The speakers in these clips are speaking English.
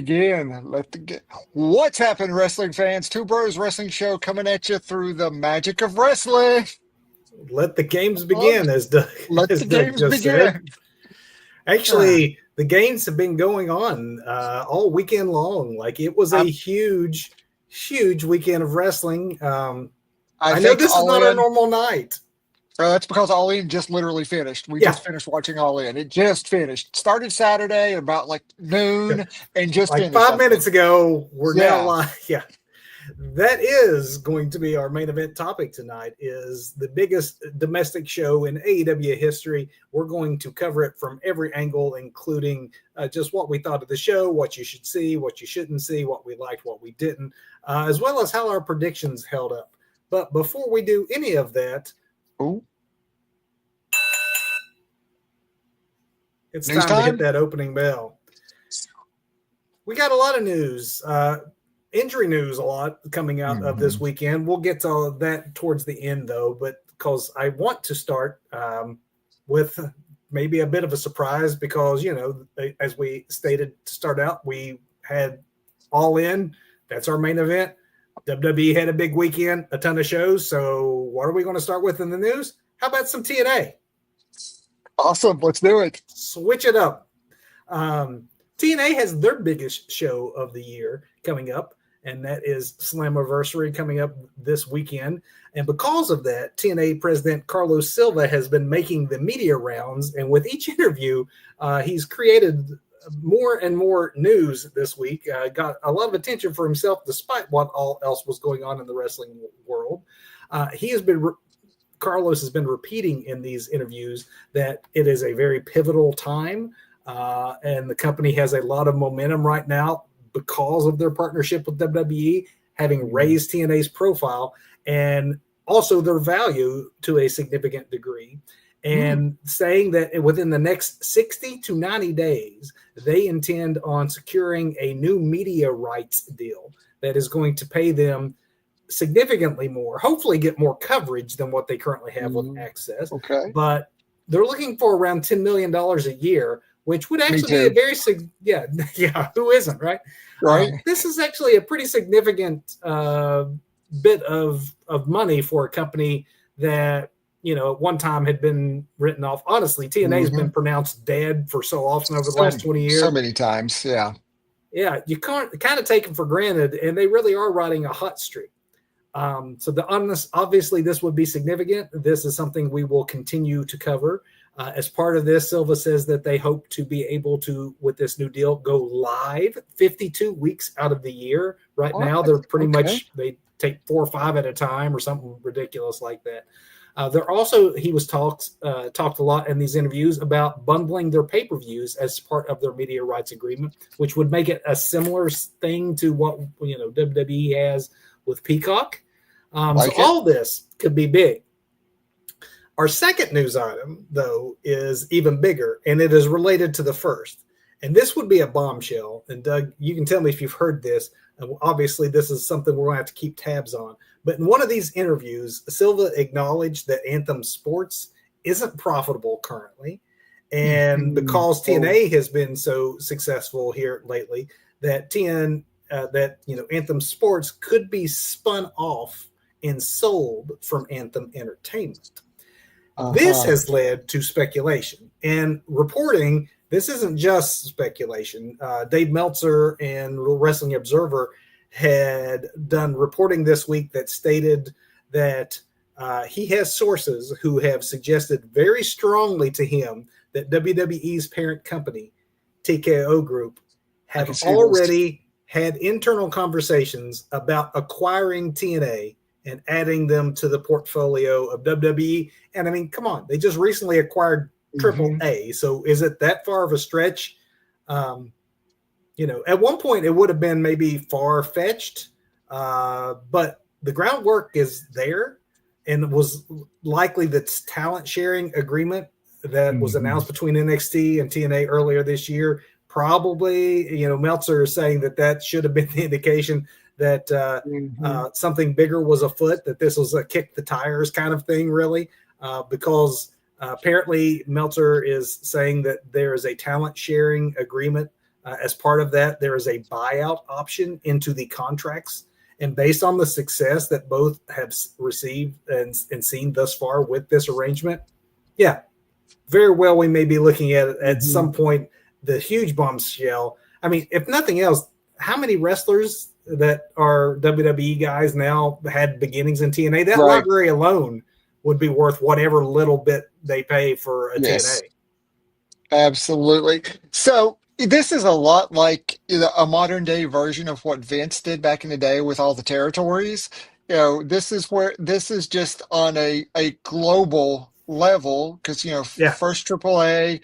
begin. What's happened, wrestling fans? Two Bros Wrestling Show coming at you through the magic of wrestling. Let the games begin, as Doug, Let as the Doug games just said. begin. Actually, the games have been going on all weekend long. Like, it was a huge weekend of wrestling. I know this is not our normal night. That's because All In just literally finished. We just finished watching All In. It just finished. Started Saturday about like noon and just like finished. 5 minutes ago. We're now live. Yeah. That is going to be our main event topic tonight, is the biggest domestic show in AEW history. We're going to cover it from every angle, including just what we thought of the show, what you should see, what you shouldn't see, what we liked, what we didn't, as well as how our predictions held up. But before we do any of that, it's time to hit that opening bell. We got a lot of news. Injury news a lot coming out of this weekend. We'll get to that towards the end, though, but because I want to start with maybe a bit of a surprise, because, you know, as we stated to start out, we had All In. That's our main event. WWE had a big weekend, a ton of shows. So what are we going to start with in the news? How about some TNA? Awesome. Let's do it. Switch it up. TNA has their biggest show of the year coming up, and that is Slammiversary coming up this weekend. And because of that, TNA president Carlos Silva has been making the media rounds, and with each interview, he's created more and more news this week. Got a lot of attention for himself, despite what all else was going on in the wrestling world. Carlos has been repeating in these interviews that it is a very pivotal time, and the company has a lot of momentum right now because of their partnership with WWE, having raised TNA's profile and also their value to a significant degree, and saying that within the next 60 to 90 days, they intend on securing a new media rights deal that is going to pay them significantly more, hopefully get more coverage than what they currently have with Access. Okay. But they're looking for around $10 million a year, which would actually be a very, who isn't, right? Right. This is actually a pretty significant bit of money for a company that, you know, at one time had been written off. Honestly, TNA has been pronounced dead for so often over the last 20 years. So many times, yeah. Yeah, you can't kind of take them for granted, and they really are riding a hot streak. Obviously, this would be significant. This is something we will continue to cover. As part of this, Silva says that they hope to be able to, with this new deal, go live 52 weeks out of the year. Right now, they're pretty much, they take 4 or 5 at a time or something ridiculous like that. They're also, he was talked a lot in these interviews about bundling their pay-per-views as part of their media rights agreement, which would make it a similar thing to what, you know, WWE has with Peacock. So all this could be big. Our second news item, though, is even bigger, and it is related to the first. And this would be a bombshell. And Doug, you can tell me if you've heard this. Obviously, this is something we're going to have to keep tabs on. But in one of these interviews, Silva acknowledged that Anthem Sports isn't profitable currently. And because TNA has been so successful here lately, that Anthem Sports could be spun off and sold from Anthem Entertainment. This has led to speculation and reporting. This isn't just speculation. Dave Meltzer and Wrestling Observer had done reporting this week that stated that he has sources who have suggested very strongly to him that WWE's parent company, TKO Group, have already had internal conversations about acquiring TNA and adding them to the portfolio of WWE. And I mean, come on, they just recently acquired Triple A. So is it that far of a stretch? You know, at one point it would have been maybe far-fetched, but the groundwork is there, and it was likely the talent sharing agreement that was announced between NXT and TNA earlier this year. Probably, you know, Meltzer is saying that should have been the indication that something bigger was afoot, that this was a kick the tires kind of thing, really, because apparently Meltzer is saying that there is a talent sharing agreement As part of that, there is a buyout option into the contracts. And based on the success that both have received and seen thus far with this arrangement, yeah, very well we may be looking at some point the huge bombshell. I mean, if nothing else, how many wrestlers that are WWE guys now had beginnings in TNA? That library alone would be worth whatever little bit they pay for a TNA. Absolutely. So this is a lot like a modern day version of what Vince did back in the day with all the territories. This is just on a global level because first AAA.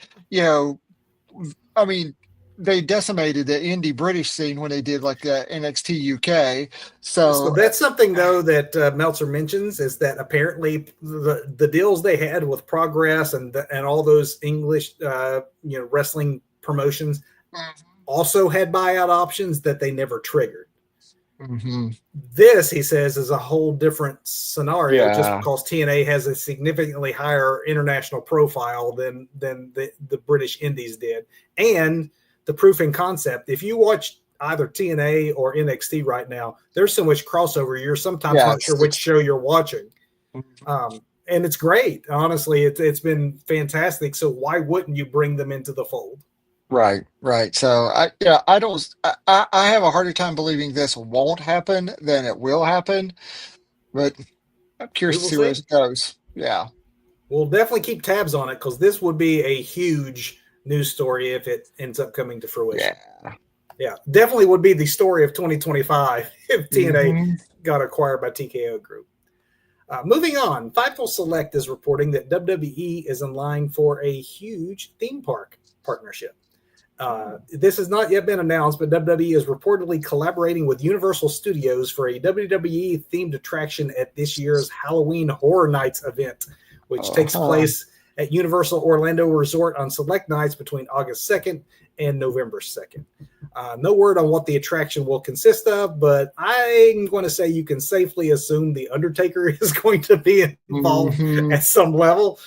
I mean, they decimated the indie British scene when they did like the NXT UK. So that's something though that Meltzer mentions is that apparently the deals they had with Progress and all those English wrestling promotions also had buyout options that they never triggered. This, he says, is a whole different scenario just because TNA has a significantly higher international profile than the British Indies did. And the proof in concept, if you watch either TNA or NXT right now, there's so much crossover. You're sometimes not sure which show you're watching. And it's great. Honestly, it's been fantastic. So why wouldn't you bring them into the fold? Right. So I have a harder time believing this won't happen than it will happen, but I'm curious to see where it goes. Yeah. We'll definitely keep tabs on it because this would be a huge news story if it ends up coming to fruition. Yeah, definitely would be the story of 2025 if TNA got acquired by TKO Group. Moving on, Fightful Select is reporting that WWE is in line for a huge theme park partnership. This has not yet been announced, but WWE is reportedly collaborating with Universal Studios for a WWE themed attraction at this year's Halloween Horror Nights event, which takes place at Universal Orlando Resort on select nights between August 2nd and November 2nd. No word on what the attraction will consist of, but I'm going to say you can safely assume The Undertaker is going to be involved at some level.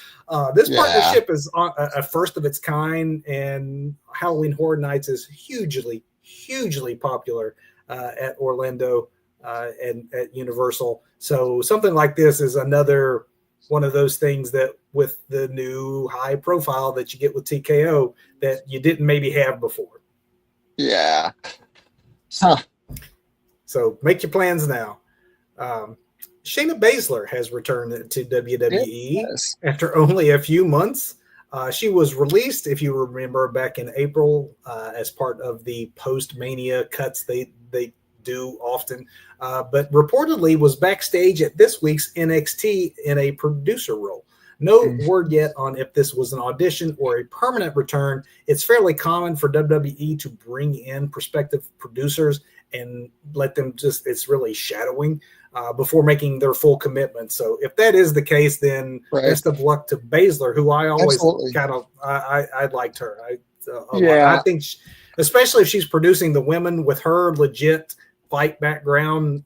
This partnership is a first of its kind, and Halloween Horror Nights is hugely, hugely popular at Orlando and at Universal. So something like this is another one of those things that with the new high profile that you get with TKO that you didn't maybe have before. Yeah. So make your plans now. Shayna Baszler has returned to WWE after only a few months. She was released, if you remember, back in April as part of the post-Mania cuts they do often, but reportedly was backstage at this week's NXT in a producer role. No word yet on if this was an audition or a permanent return. It's fairly common for WWE to bring in prospective producers and let them it's really shadowing before making their full commitment. So if that is the case, then best of luck to Baszler, who I always I liked her. I think especially if she's producing the women with her legit fight background,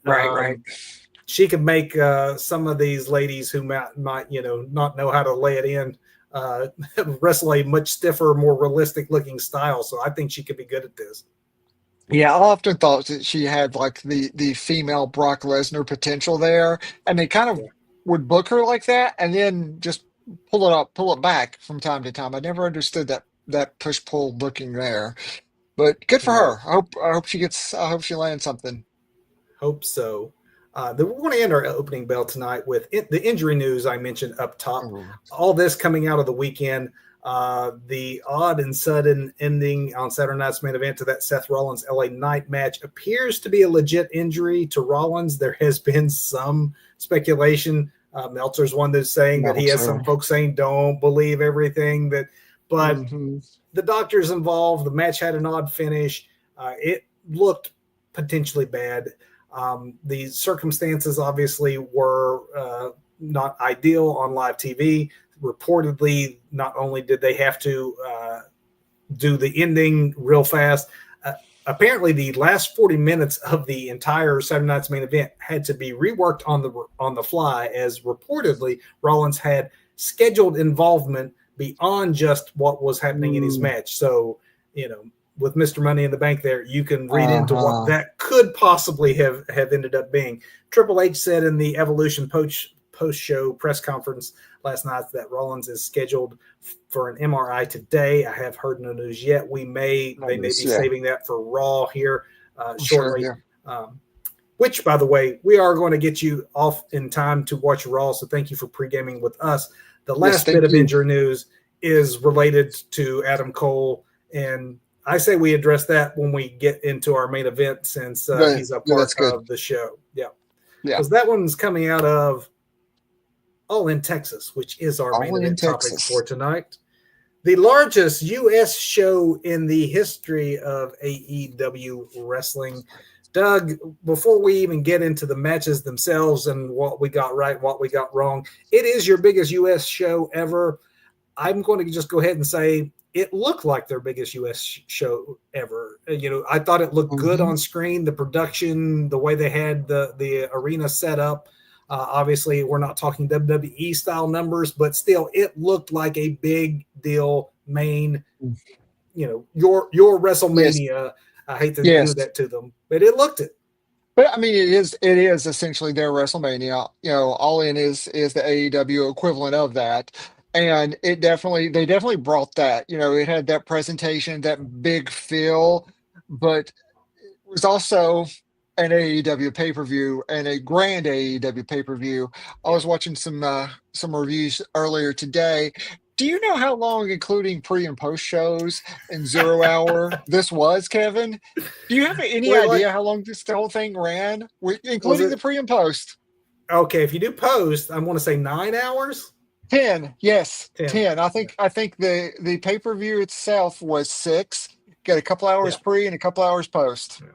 she could make some of these ladies who might not know how to lay it in wrestle a much stiffer, more realistic looking style. So I think she could be good at this. Yeah, I often thought that she had like the female Brock Lesnar potential there, and they kind of would book her like that, and then just pull it back from time to time. I never understood that push pull booking there, but good for her. I hope she lands something. Hope so. Then we're going to end our opening bell tonight with the injury news I mentioned up top. All this coming out of the weekend. The odd and sudden ending on Saturday night's main event to that Seth Rollins LA Knight match appears to be a legit injury to Rollins. There has been some speculation. Meltzer's one that's saying that he has some folks saying don't believe everything but the doctors involved. The match had an odd finish. It looked potentially bad. The circumstances obviously were not ideal on live TV. Reportedly, not only did they have to do the ending real fast, apparently the last 40 minutes of the entire Saturday night's main event had to be reworked on the fly, as reportedly Rollins had scheduled involvement beyond just what was happening in his match. So, with Mr. Money in the Bank there, you can read into what Uh-huh. that could possibly have ended up being. Triple H said in the Evolution post-show press conference last night that Rollins is scheduled for an MRI today. I have heard no news yet. They may be Yeah, saving that for Raw here sure. shortly. Yeah. Which, by the way, we are going to get you off in time to watch Raw, so thank you for pre-gaming with us. The Yes, last bit thank of you. injury news is related to Adam Cole, and I say we address that when we get into our main event since he's a Yeah, part that's good. of the show. Yeah, Yeah. because that one's coming out of All in Texas, which is our main All in event topic for Texas. tonight. The largest U.S. show in the history of AEW wrestling. Doug, before we even get into the matches themselves and what we got right, what we got wrong, it is your biggest U.S. show ever. I'm going to just go ahead and say it looked like their biggest U.S. show ever. I thought it looked good Hmm. on screen. The production, the way they had the arena set up. Obviously, we're not talking WWE style numbers, but still, it looked like a big deal main. Your Yes, WrestleMania. I hate to do yes. that to them, but it looked it. But I mean, it is essentially their WrestleMania. All in is the AEW equivalent of that. And they definitely brought that. It had that presentation, that big feel, but it was also an AEW pay-per-view and a grand AEW pay-per-view. I Yeah. was watching some reviews earlier today. Do you know how long, including pre and post shows and 0 hour, this was, Kevin? Do you have any Wait, what idea how long this whole thing ran, was including the it? pre and post? Okay, if you do post, I want to say 9 hours. 10, yes, 10. 10. I Yeah. think I think the pay-per-view itself was 6. Got a couple Yeah. hours pre and a couple hours post. Yeah.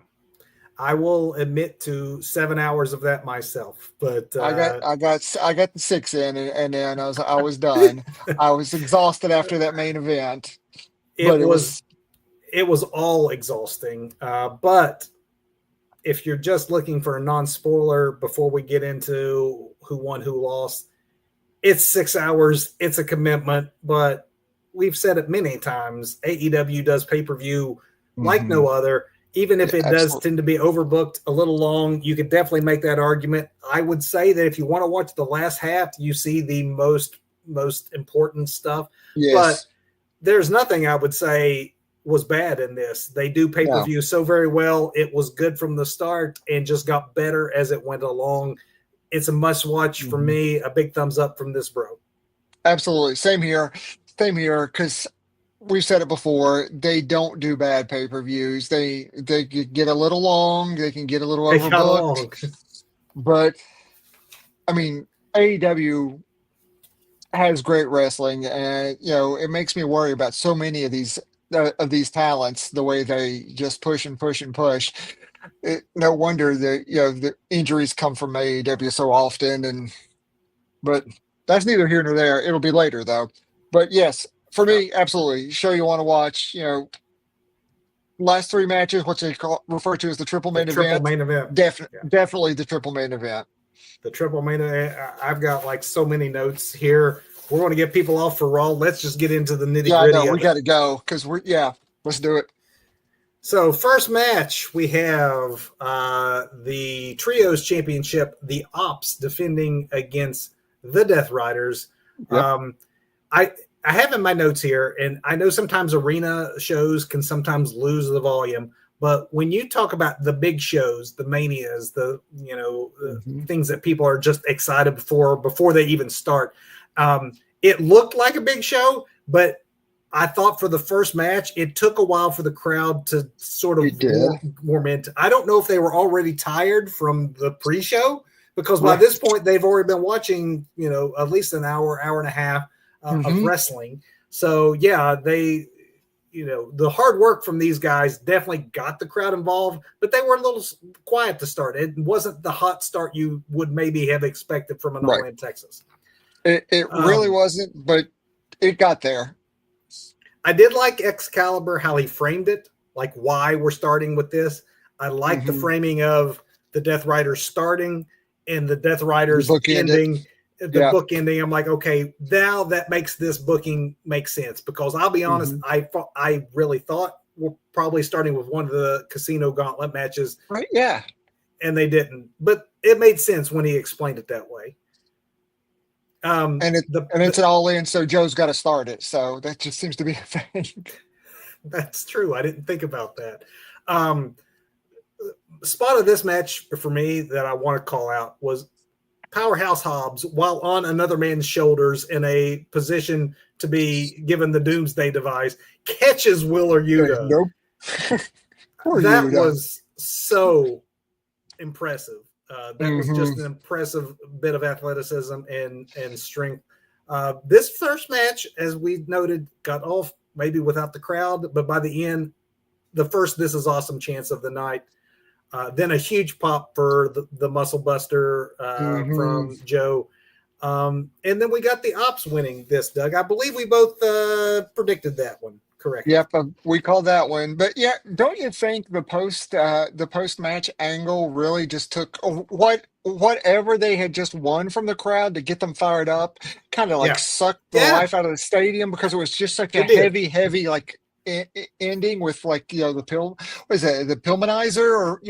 I will admit to 7 hours of that myself, but I got the 6 in, and then I was done. I was exhausted after that main event, it but it was was it was all exhausting. But if you're just looking for a non-spoiler before we get into who won, who lost, it's 6 hours. It's a commitment, but we've said it many times. AEW does pay-per-view like mhm. no other. Even Yeah, if it does absolutely. tend to be overbooked a little long, you could definitely make that argument. I would say that if you want to watch the last half, you see the most important stuff. But Yes. there's nothing I would say was bad in this. They do pay per No. view so very well. It was good from the start and just got better as it went along. It's a must watch for Mhm. me. A big thumbs up from this bro. Absolutely. Same here. Same here. Because we've said it before. They don't do bad pay-per-views. They could get a little long. They can get a little It got overbooked. along. But I mean, AEW has great wrestling, and it makes me worry about so many of these talents. The way they just push and push and push. No wonder that the injuries come from AEW so often, but that's neither here nor there. It'll be later though. But yes, for Yeah. me, absolutely. Show you want to watch. Last 3 matches, what they refer to as the triple The main triple event. main event. Yeah. Definitely the triple main event. The triple main event. I've got like so many notes here. We're going to get people off for Raw. Let's just get into the nitty Yeah, I know. gritty We of it. got to go because yeah, let's do it. So, first match, we have the Trios Championship, the Ops defending against the Death Riders. Yep. I I have in my notes here, and I know sometimes arena shows can sometimes lose the volume, but when you talk about the big shows, the manias, the Hmm. things that people are just excited for before they even start, it looked like a big show, but I thought for the first match, it took a while for the crowd to sort of It did. warm into. I don't know if they were already tired from the pre-show because by this Right. point they've already been watching, at least an hour, hour and a half of Hmm. wrestling. So yeah, the hard work from these guys definitely got the crowd involved, but they were a little quiet to start. It wasn't the hot start you would maybe have expected from an All Right. In Texas. It really Um, wasn't, but it got there. I did like Excalibur, how he framed it, like why we're starting with this. I like the Hmm. framing of the Death Riders starting and the Death The Riders book ended. ending, the Yeah. book ending. I'm like, okay, now that makes this booking make sense because I'll be honest, Hmm. I really thought were probably starting with one of the Casino Gauntlet matches, Right? Yeah. and they didn't. But it made sense when he explained it that way. And it's an all in, so Joe's got to start it. So that just seems to be a thing. That's true. I didn't think about that. Spot of this match for me that I want to call out was Powerhouse Hobbs, while on another man's shoulders in a position to be given the Doomsday device, catches Willer Yuta. Nope. That Yuta. was so impressive. That was just an impressive bit of athleticism and strength. This first match, as we noted, got off maybe without the crowd, but by the end, the first This Is Awesome chance of the night. Then a huge pop for the Muscle Buster from Joe. And then we got the Ops winning this, Doug. I believe we both predicted that one correctly. Yep, we called that one. But yeah, don't you think the post match angle really just took whatever they had just won from the crowd to get them fired up, kind of like sucked the life out of the stadium, because it was just such a heavy like ending with, like, the the Pillmanizer, or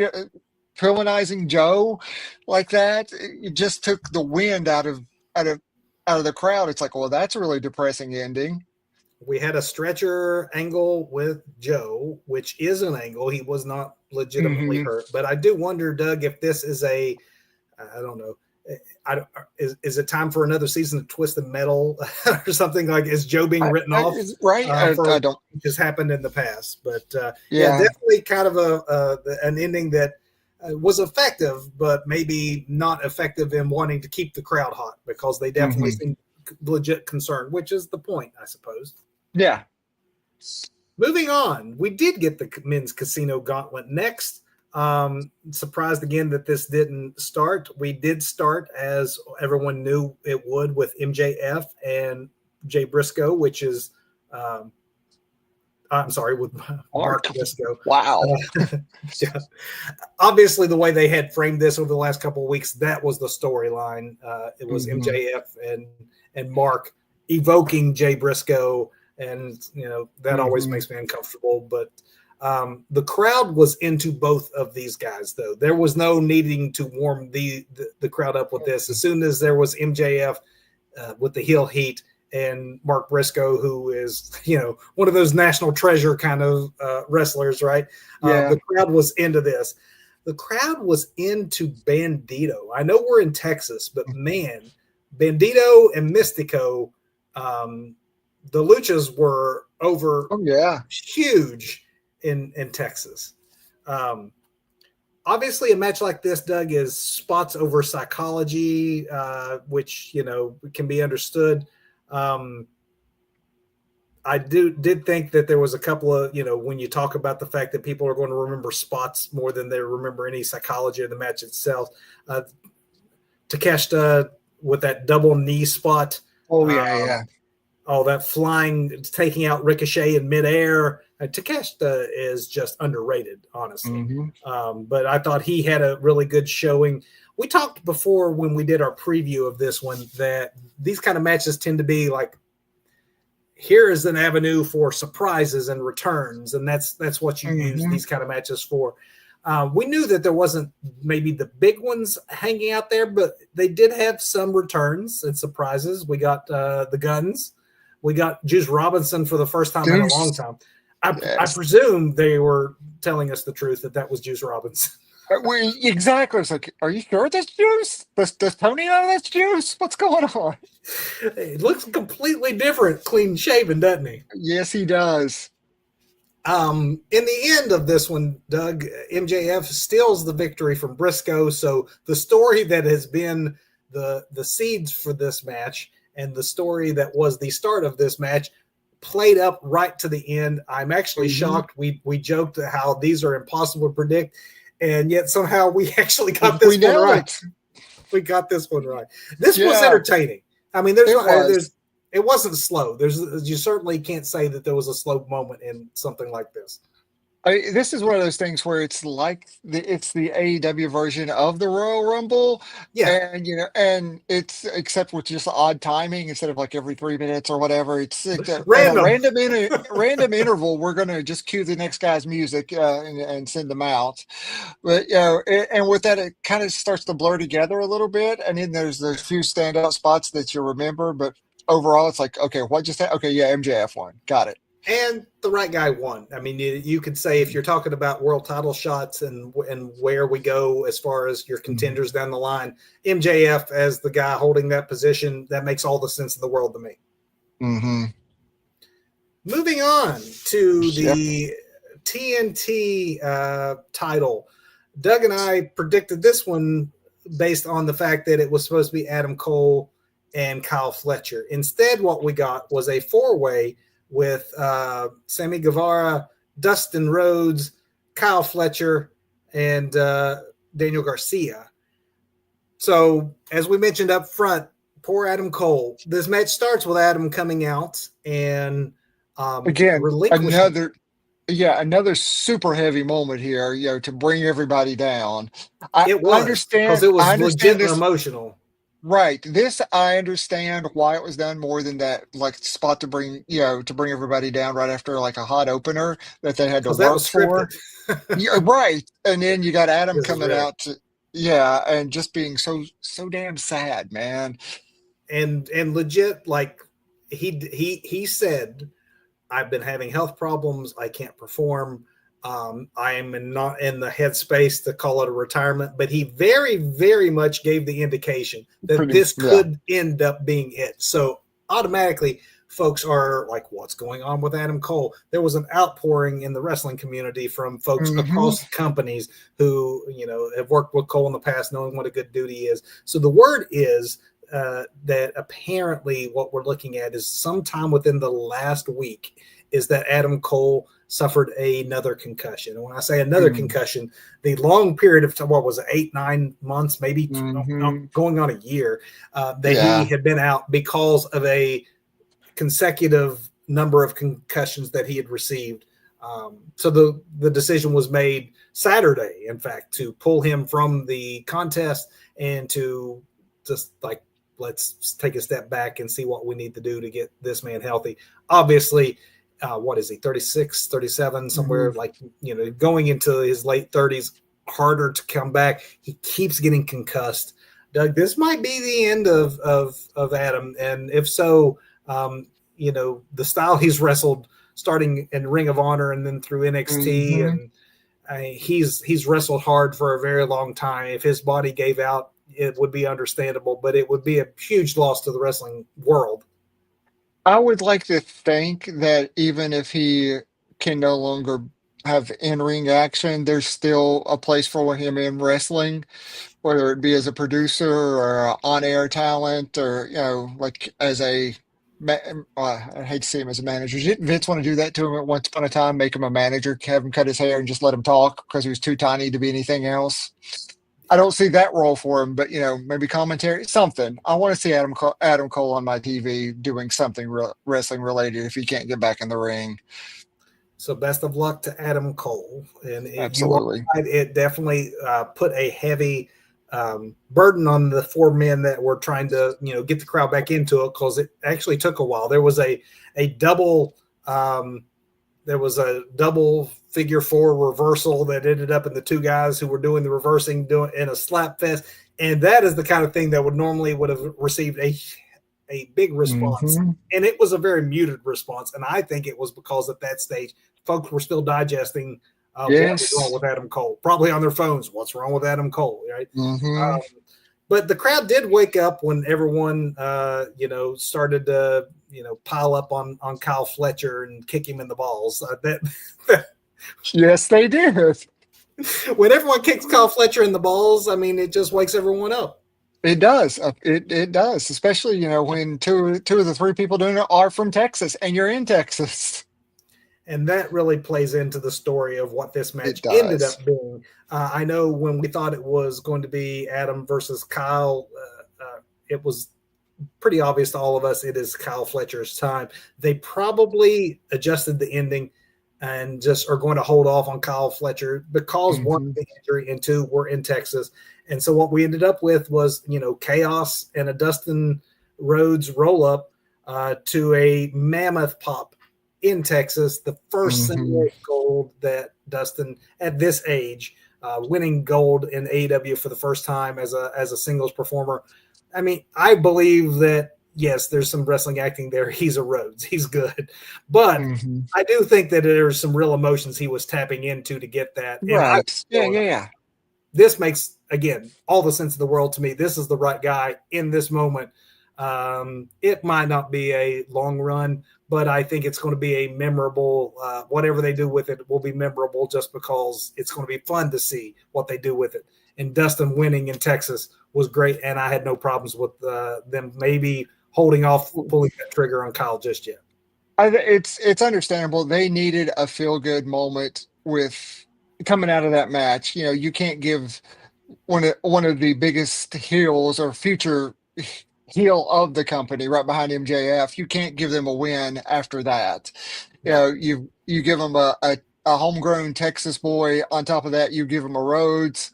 Pillmanizing Joe like that. It just took the wind out of the crowd. It's like, well, that's a really depressing ending. We had a stretcher angle with Joe, which is an angle. He was not legitimately hurt, but I do wonder, Doug, if this is I don't know. Is it time for another season of Twisted Metal or something? Like, is Joe being written off? Right. I don't. Just happened in the past, but definitely kind of an ending that was effective, but maybe not effective in wanting to keep the crowd hot, because they definitely seemed legit concerned, which is the point, I suppose. Yeah. Moving on, we did get the men's Casino Gauntlet next. Surprised again that this didn't start. We did start, as everyone knew it would, with MJF and Jay Briscoe, which is I'm sorry, with Mark Briscoe. Wow. Yeah. Obviously, the way they had framed this over the last couple of weeks, that was the storyline. It was MJF and Mark evoking Jay Briscoe, and that always makes me uncomfortable. But the crowd was into both of these guys, though. There was no needing to warm the crowd up with this. As soon as there was MJF with the heel heat, and Mark Briscoe, who is, one of those national treasure kind of wrestlers, right? The crowd was into this. The crowd was into Bandito. I know we're in Texas, but man, Bandito and Mystico, the Luchas were over huge in Texas. Obviously, a match like this, Doug, is spots over psychology, which, can be understood. I did think that there was a couple of, when you talk about the fact that people are going to remember spots more than they remember any psychology of the match itself. Takeshita with that double knee spot. Oh, yeah. All that flying, taking out Ricochet in midair. Takeshita is just underrated, honestly. But I thought he had a really good showing. We talked before when we did our preview of this one that these kind of matches tend to be like, here is an avenue for surprises and returns, and that's what you use these kind of matches for. We knew that there wasn't maybe the big ones hanging out there, but they did have some returns and surprises. We got the Guns. We got Juice Robinson for the first time in a long time. I presume they were telling us the truth that was Juice Robinson. Exactly. It's like, are you sure that's Juice? Does Tony know that's Juice? What's going on? He looks completely different, clean shaven, doesn't he? Yes, he does. In the end of this one, Doug, MJF steals the victory from Briscoe. So the story that has been the seeds for this match, and the story that was the start of this match, played up right to the end. I'm actually shocked. We joked how these are impossible to predict, and yet somehow we actually got this one right. We got this one right. This was entertaining. I mean, it wasn't slow. You certainly can't say that there was a slow moment in something like this. This is one of those things where it's like it's the AEW version of the Royal Rumble, Yeah, and and it's except with just odd timing instead of like every 3 minutes or whatever. It's in a random. random interval. We're going to just cue the next guy's music and send them out. But and with that, it kind of starts to blur together a little bit, and then there's few standout spots that you remember, but overall, it's like okay, what just happened? Okay, yeah, MJF won, got it. And the right guy won. I mean, you could say if you're talking about world title shots and where we go as far as your Mhm. contenders down the line, MJF as the guy holding that position, that makes all the sense in the world to me. Mhm. Moving on to Yep. the TNT title, Doug and I predicted this one based on the fact that it was supposed to be Adam Cole and Kyle Fletcher. Instead, what we got was a four-way with Sammy Guevara, Dustin Rhodes, Kyle Fletcher, and Daniel Garcia. So, as we mentioned up front, poor Adam Cole. This match starts with Adam coming out and Again, relinquishing. another super heavy moment here, to bring everybody down. It was because it I was understand legit this, emotional. right. This I understand why it was done more than that like spot to bring, to bring everybody down right after like a hot opener that they had to Because that was work scripted. for. Yeah, right. And then you got Adam This is coming very out to, yeah, and just being so damn sad, man. and legit. Like he said, I've been having health problems. I can't perform. I am not in the headspace to call it a retirement, but he very much gave the indication that Pretty, this yeah. could end up being it. So automatically, folks are like, what's going on with Adam Cole? There was an outpouring in the wrestling community from folks Hmm. across companies who, have worked with Cole in the past, knowing what a good dude he is. So the word is that apparently what we're looking at is sometime within the last week is that Adam Cole suffered another concussion. And when I say another concussion, the long period of time, what was it, 8, 9 months, maybe Mm-hmm. going on a year, that he Yeah. had been out because of a consecutive number of concussions that he had received. So the decision was made Saturday, in fact, to pull him from the contest and to just like, let's take a step back and see what we need to do to get this man healthy. Obviously, what is he, 36, 37, somewhere Hmm. like, going into his late 30s, harder to come back. He keeps getting concussed. Doug, this might be the end of Adam. And if so, the style he's wrestled starting in Ring of Honor and then through NXT, Hmm. and he's wrestled hard for a very long time. If his body gave out, it would be understandable, but it would be a huge loss to the wrestling world. I would like to think that even if he can no longer have in-ring action, there's still a place for him in wrestling, whether it be as a producer or on-air talent or, like as a, ma- I hate to see him as a manager. Didn't Vince want to do that to him at once upon a time, make him a manager, have him cut his hair and just let him talk because he was too tiny to be anything else? I don't see that role for him, but maybe commentary, something. I want to see Adam Cole on my TV doing something wrestling related if he can't get back in the ring. So best of luck to Adam Cole. And you are Absolutely. right, it definitely put a heavy burden on the four men that were trying to get the crowd back into it, because it actually took a while. A double um, there was a double figure four reversal that ended up in the two guys who were doing the reversing doing in a slap fest, and that is the kind of thing that would have received a big response, Hmm. and it was a very muted response. And I think it was because at that stage, folks were still digesting what was wrong Yes. with Adam Cole, probably on their phones. What's wrong with Adam Cole, right? Hmm. Um, but the crowd did wake up when everyone, started to, pile up on Kyle Fletcher and kick him in the balls. Yes, they did. When everyone kicks Kyle Fletcher in the balls, I mean, it just wakes everyone up. It does. It does, especially when two of the three people doing it are from Texas, and you're in Texas. And that really plays into the story of what this It match ended does. up being. I know when we thought it was going to be Adam versus Kyle, it was pretty obvious to all of us it is Kyle Fletcher's time. They probably adjusted the ending and just are going to hold off on Kyle Fletcher because one, Hmm. the injury, and two, we're in Texas. And so what we ended up with was, chaos and a Dustin Rhodes roll up to a mammoth pop in Texas, the first Hmm. single gold that Dustin at this age, winning gold in AEW for the first time as a singles performer. I mean, I believe that yes, there's some wrestling acting there. He's a Rhodes, he's good, but Hmm. I do think that there's some real emotions he was tapping into to get that, and I Right. Yeah, going, yeah, yeah. this makes again all the sense of the world to me. This is the right guy in this moment. It might not be a long run, but I think it's going to be a memorable. Whatever they do with it will be memorable, just because it's going to be fun to see what they do with it. And Dustin winning in Texas was great, and I had no problems with them maybe holding off pulling that trigger on Kyle just yet. It's understandable. They needed a feel good moment with coming out of that match. You can't give one of the biggest heels or future heel of the company right behind MJF. You can't give them a win after that. No, You give them a homegrown Texas boy. On top of that, you give them a Rhodes,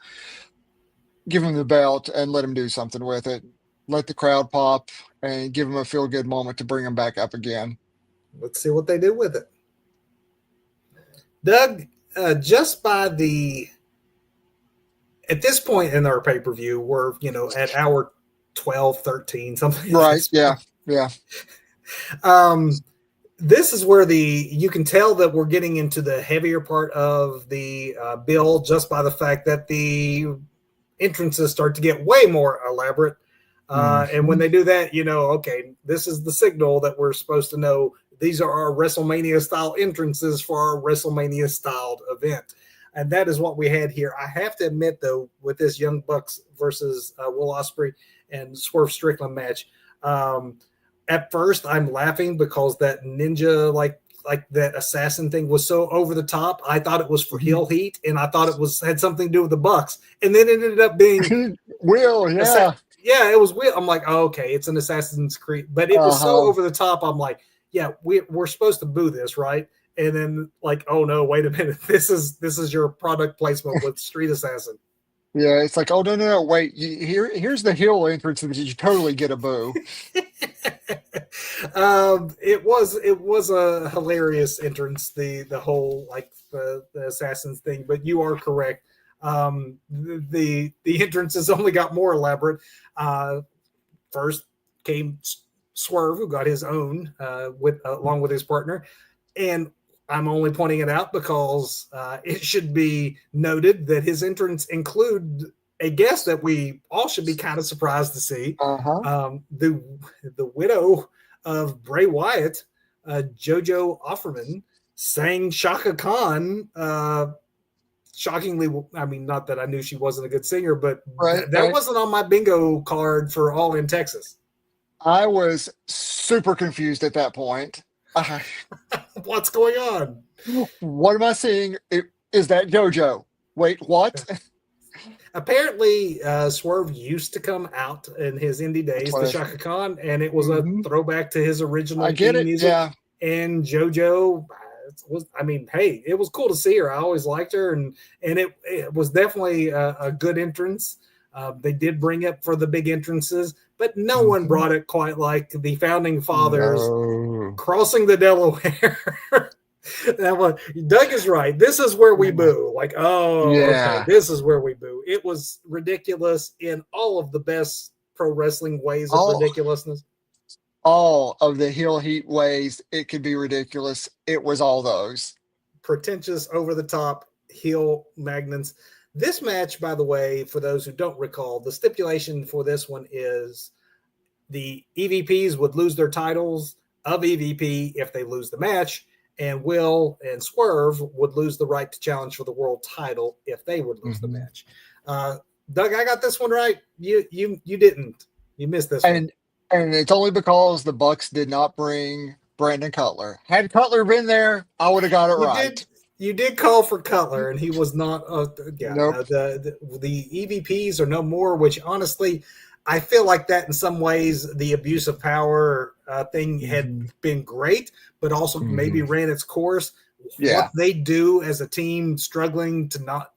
give him the belt, and let him do something with it. Let the crowd pop and give him a feel good moment to bring him back up again. let's see what they do with it. Doug, just by the at this point in our pay per view, we're at hour 12, 13, something at Right? this Yeah. point. Yeah. Um, this is where you can tell that we're getting into the heavier part of the bill just by the fact that the entrances start to get way more elaborate. And when Hmm. they do that, okay, this is the signal that we're supposed to know these are our WrestleMania style entrances for our WrestleMania styled event. And that is what we had here. I have to admit, though, with this Young Bucks versus Will Ospreay and Swerve Strickland match, at first I'm laughing because that ninja like that assassin thing was so over the top. I thought it was for Hmm. heel heat, and I thought it was had something to do with the Bucks, and then it ended up being Will, yeah. yeah, it was weird. I'm like, oh, okay, it's an Assassin's Creed, but it was so Uh-huh. over the top. I'm like, yeah, we're supposed to boo this, right? And then like, oh no, wait a minute, this is your product placement with Street Assassin. Yeah, it's like, oh no, no, no, wait. Here's the hill entrance that you totally get a boo. It was a hilarious entrance, the whole like the assassins thing. But you are correct. The entrances only got more elaborate. First came Swerve, who got his own with along with his partner, and I'm only pointing it out because it should be noted that his entrance include a guest that we all should be kind of surprised to see. Uh-huh. The widow of Bray Wyatt, JoJo Offerman, sang Shaka Khan. Shockingly, I mean, not that I knew she wasn't a good singer, but Right, that right. wasn't on my bingo card for All in Texas. I was super confused at that point. Uh, What's going on? what am I seeing? Is that JoJo? Wait, what? Apparently, Swerve used to come out in his indie days to What? Shaka Khan, and it was a Hmm. throwback to his I original get theme it. music. Yeah. And JoJo was, I mean, hey, it was cool to see her. I always liked her, and it was definitely a good entrance. They did bring it for the big entrances, but no one Hmm. brought it quite like the founding fathers No. crossing the Delaware. That one, Doug is right. This is where we boo. Like, oh, okay, Yeah. this is where we boo. It was ridiculous in all of the best pro wrestling ways of All ridiculousness. all of the hill heat ways it could be ridiculous. It was all those. Pretentious, over the top, heel magnets. This match, by the way, for those who don't recall, the stipulation for this one is the EVPs would lose their titles of EVP if they lose the match, and Will and Swerve would lose the right to challenge for the world title if they would lose the Hmm. match. Uh, Doug, I got this one right. You didn't. You missed this one. And and it's only because the Bucks did not bring Brandon Cutler. Had Cutler been there, I would have got it You right. did. You did call for Cutler, and he was not. Yeah, Nope. the EVPs are no more. Which honestly, I feel like that in some ways the abuse of power thing had Hmm. been great, but also maybe Hmm. ran its course. what Yeah. they do as a team, struggling to not,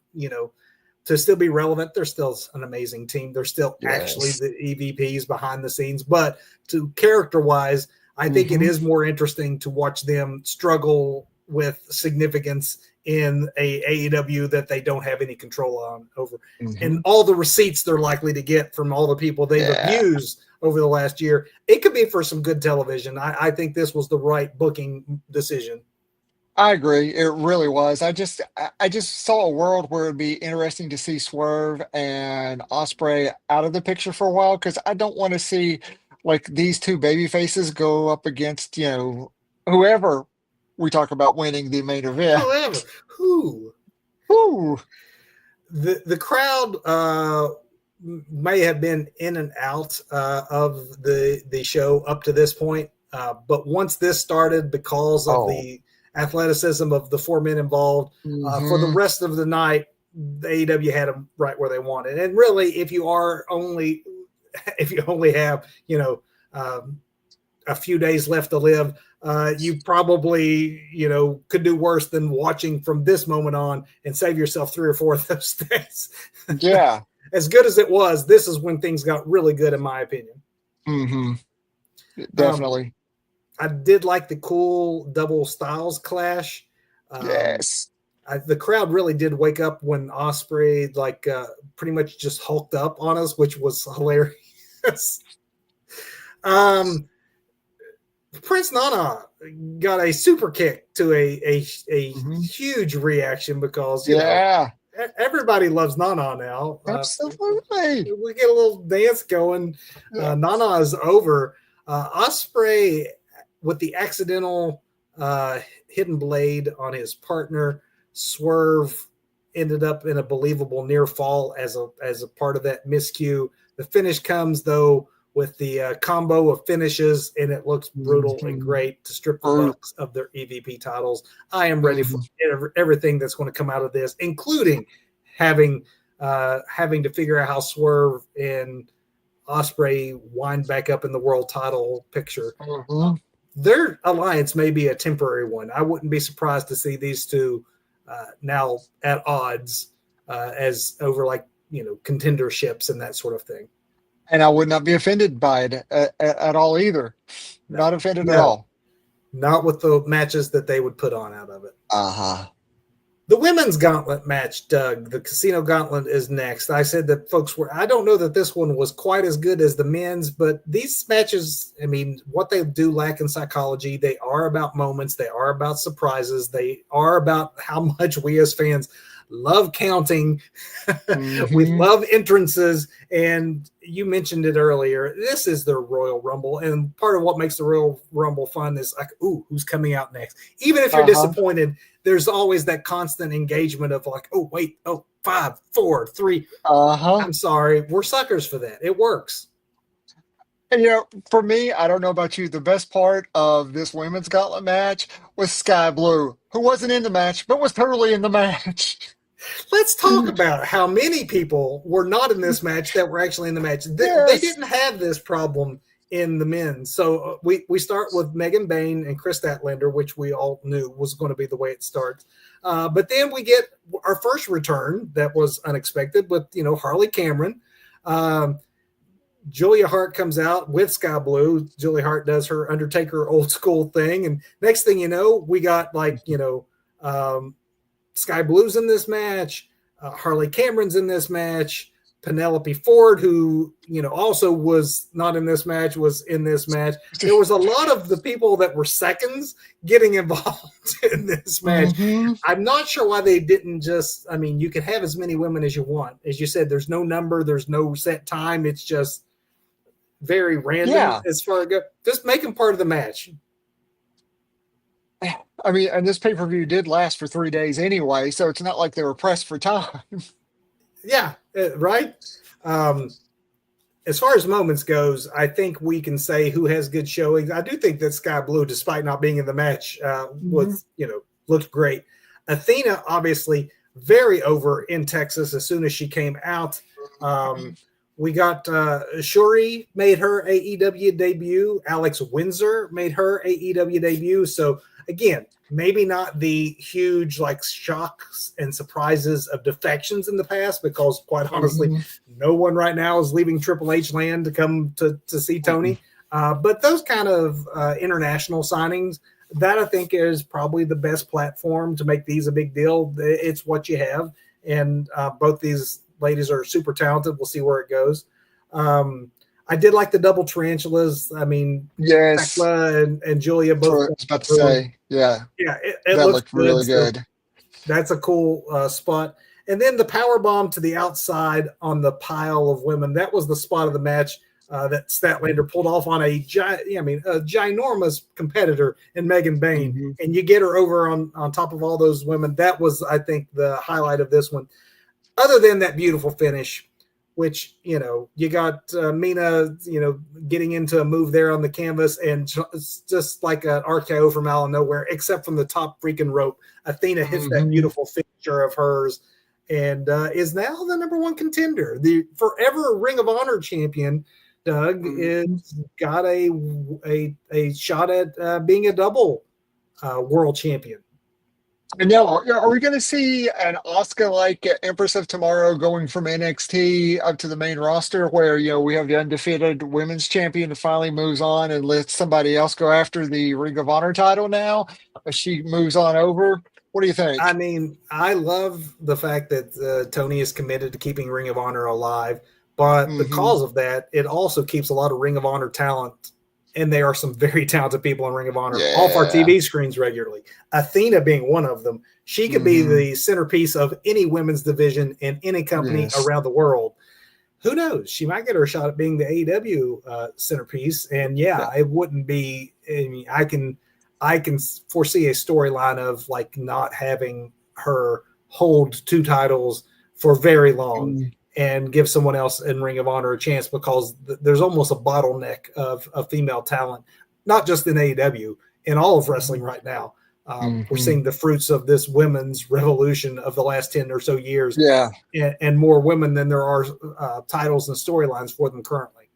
to still be relevant. They're still an amazing team. They're still actually Yes. the EVPs behind the scenes, but to character wise, I think it Hmm. is more interesting to watch them struggle with significance in a AEW that they don't have any control on over, and Hmm. all the receipts they're likely to get from all the people they've Yeah. abused over the last year. It could be for some good television. I think this was the right booking decision. I agree. It really was. I just saw a world where it'd be interesting to see Swerve and Osprey out of the picture for a while because I don't want to see like these two baby faces go up against, whoever we talk about winning the main event. However, who Ooh. the crowd may have been in and out of the show up to this point, but once this started, because of Oh. the athleticism of the four men involved, for the Hmm. rest of the night, the AEW had them right where they wanted. And really, if you only have um, a few days left to live, you probably could do worse than watching from this moment on and save yourself 3 or 4 of those days. Yeah. As good as it was, this is when things got really good, in my opinion. Hmm. Um, Definitely. I did like the cool double styles clash. Um, Yes. the crowd really did wake up when Osprey pretty much just hulked up on us, which was hilarious. um, Prince Nana got a super kick to a Hmm. huge reaction because Yeah. everybody loves Nana now. Absolutely. We get a little dance going. Yeah. Nana is over. Osprey with the accidental hidden blade on his partner. Swerve ended up in a believable near fall as a part of that miscue. The finish comes though with the combo of finishes, and it looks brutal and Hmm. great to strip the Or, Bucks of their EVP titles. I am ready for mhm. everything that's going to come out of this, including having having to figure out how Swerve and Osprey wind back up in the world title picture. Mhm. Their alliance may be a temporary one. I wouldn't be surprised to see these two now at odds as over contenderships and that sort of thing. And I would not be offended by it at all either. No, Not offended at no, all. not with the matches that they would put on out of it. Uh-huh. The women's gauntlet match, Doug, the casino gauntlet is next. I said that folks were, I don't know that this one was quite as good as the men's, but these matches, I mean, what they do lack in psychology, they are about moments, they are about surprises, they are about how much we as fans love counting. We Hmm. love entrances. And you mentioned it earlier. This is the Royal Rumble. And part of what makes the Royal Rumble fun is like, ooh, who's coming out next? Even if you're Uh-huh. disappointed, there's always that constant engagement of like, oh, wait, oh, 5, 4, 3. Uh-huh. I'm sorry. We're suckers for that. It works. And for me, I don't know about you, the best part of this women's gauntlet match was Sky Blue, who wasn't in the match, but was totally in the match. Let's talk about how many people were not in this match that were actually in the match. They Yes. didn't have this problem in the men. So we start with Megan Bain and Chris Statlander, which we all knew was going to be the way it starts. But then we get our first return that was unexpected with Harley Cameron. Um, Julia Hart comes out with Sky Blue. Julia Hart does her Undertaker old school thing, and next thing you know, we got um, Sky Blue's in this match. Harley Cameron's in this match. Penelope Ford, who also was not in this match, was in this match. There was a lot of the people that were seconds getting involved in this match. Hmm. I'm not sure why they didn't just. I mean, you can have as many women as you want. As you said, there's no number, there's no set time. It's just very random Yeah. as far as go. Just make them part of the match. I mean, and this pay-per-view did last for 3 days anyway, so it's not like they were pressed for time. Yeah, right. Um, as far as moments goes, I think we can say who has good showings. I do think that Sky Blue, despite not being in the match, Hmm. was looked great. Athena, obviously, very over in Texas as soon as she came out. We got Shuri made her AEW debut. Alex Windsor made her AEW debut. So Again, maybe not the huge like shocks and surprises of defections in the past, because quite honestly, Mm-hmm. no one right now is leaving Triple H land to come to see Tony. But those kind of international signings, that I think is probably the best platform to make these a big deal. It's what you have. And both these ladies are super talented. We'll see where it goes. I did like the double tarantulas. I mean, Yes, Tekla and Julia that's what both. I was about to say. Yeah, Yeah, it that looks looked good. really So good. that's a cool spot. And then the power bomb to the outside on the pile of women. That was the spot of the match that Statlander pulled off on a ginormous competitor in Megan Bain. Mm-hmm. And you get her over on top of all those women. That was, I think, the highlight of this one. Other than that beautiful finish, which, you got Mina, getting into a move there on the canvas, and just like an RKO from out of nowhere, except from the top freaking rope. Athena hits that Mm-hmm. beautiful finisher of hers and is now the number one contender. The forever Ring of Honor champion, Doug, is Mm-hmm. got a shot at being a double world champion. And now, are we going to see an Oscar like Empress of Tomorrow going from NXT up to the main roster, where we have the undefeated women's champion that finally moves on and lets somebody else go after the Ring of Honor title now as she moves on over? What do you I think? mean, I love the fact that Tony is committed to keeping Ring of Honor alive, but Hmm. because of that, it also keeps a lot of Ring of Honor talent, and they are some very talented people in Ring of Honor off our Yeah. TV screens regularly. Athena being one of them. She could be Hmm. the centerpiece of any women's division in any company Yes. around the world. Who knows? She might get her shot at being the AEW centerpiece, and Yeah. yeah, it wouldn't be. I mean, I can foresee a storyline of like not having her hold two titles for very long Mm. and give someone else in Ring of Honor a chance, because there's almost a bottleneck of female talent, not just in AEW, in all of wrestling right now. We're Hmm. seeing the fruits of this women's revolution of the last 10 or so years, Yeah. and more women than there are titles and storylines for them currently.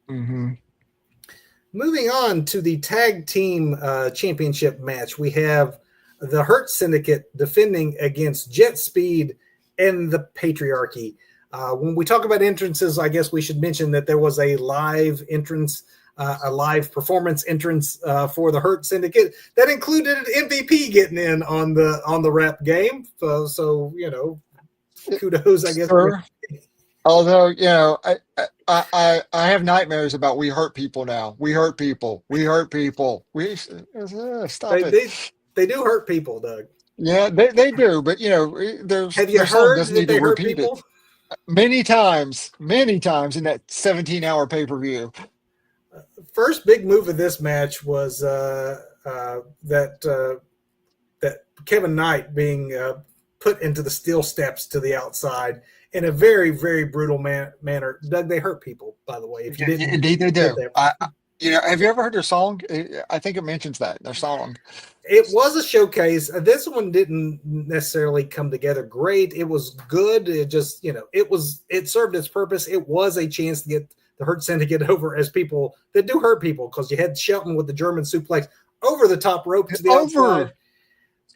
Hmm. Moving on to the tag team championship match, we have the Hurt Syndicate defending against Jet Speed and the Patriarchy. When we talk about entrances, I guess we should mention that there was a live entrance, a live performance entrance for the Hurt Syndicate that included an MVP getting in on the rap game. So kudos, I guess. Sure. Although, I have nightmares about we hurt people now. We hurt people. We hurt people. Stop They it. they they do hurt people, Doug. Yeah, they do, but Have you their song heard doesn't that need to they hurt repeat it people? many times in that 17-hour pay-per-view. First big move of this match was that Kevin Knight being put into the steel steps to the outside in a very, very brutal manner. Doug, they hurt people, by the way, if you Yeah, didn't indeed they get do. that. Have you ever heard their song? I think it mentions that their song. It was a showcase. This one didn't necessarily come together great. It was good. It just, it served its purpose. It was a chance to get the Hurt Syndicate over as people that do hurt people, because you had Shelton with the German suplex over the top rope to the outside. Over.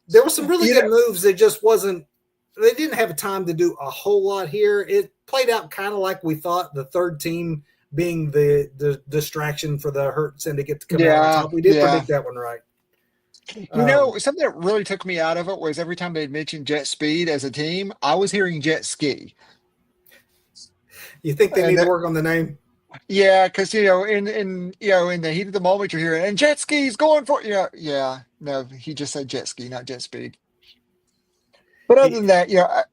There were some really You good know, moves. They didn't have time to do a whole lot here. It played out kind of like we thought, the third team being the distraction for the Hurt Syndicate to come out on yeah, top. We did yeah. predict that one right. Something that really took me out of it was every time they'd mention Jet Speed as a team, I was hearing Jet Ski. You think they And need to that, work on the name? yeah, because in the heat of the moment you're hearing and Jet Ski's going for yeah. No, he just said Jet Ski, not Jet Speed. But other than that,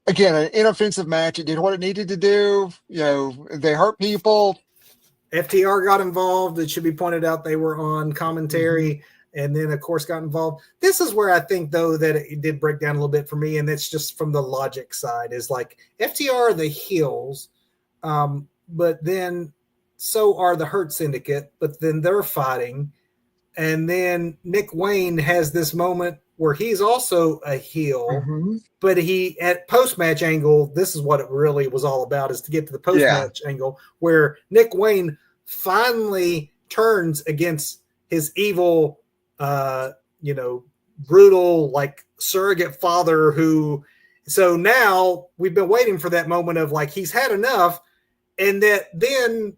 again, an inoffensive match. It did what it needed to do. They hurt people. FTR got involved. It should be pointed out they were on Hmm. commentary, and then of course got involved. This is where I think though that it did break down a little bit for me, and that's just from the logic side. Is like FTR are the heels, but then so are the Hurt Syndicate, but then they're fighting, and then Nick Wayne has this moment where he's also a heel, Hmm. but he at post-match angle, this is what it really was all about, is to get to the Yeah. post-match angle where Nick Wayne finally turns against his evil brutal, like surrogate father who. So now we've been waiting for that moment of like he's had enough, and that then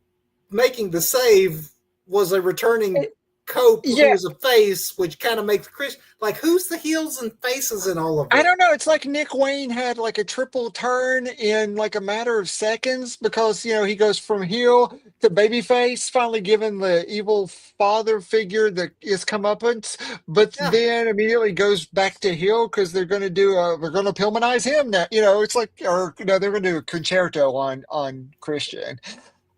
making the save was a returning Cope who Yeah, was a face, which kind of makes Chris like who's the heels and faces in all of I this? don't know. It's like Nick Wayne had like a triple turn in like a matter of seconds because he goes from heel to babyface, finally given the evil father figure that is comeuppance, but Yeah, then immediately goes back to heel because they're gonna Pillmanize him now. It's like or no, they're gonna do a concerto on Christian.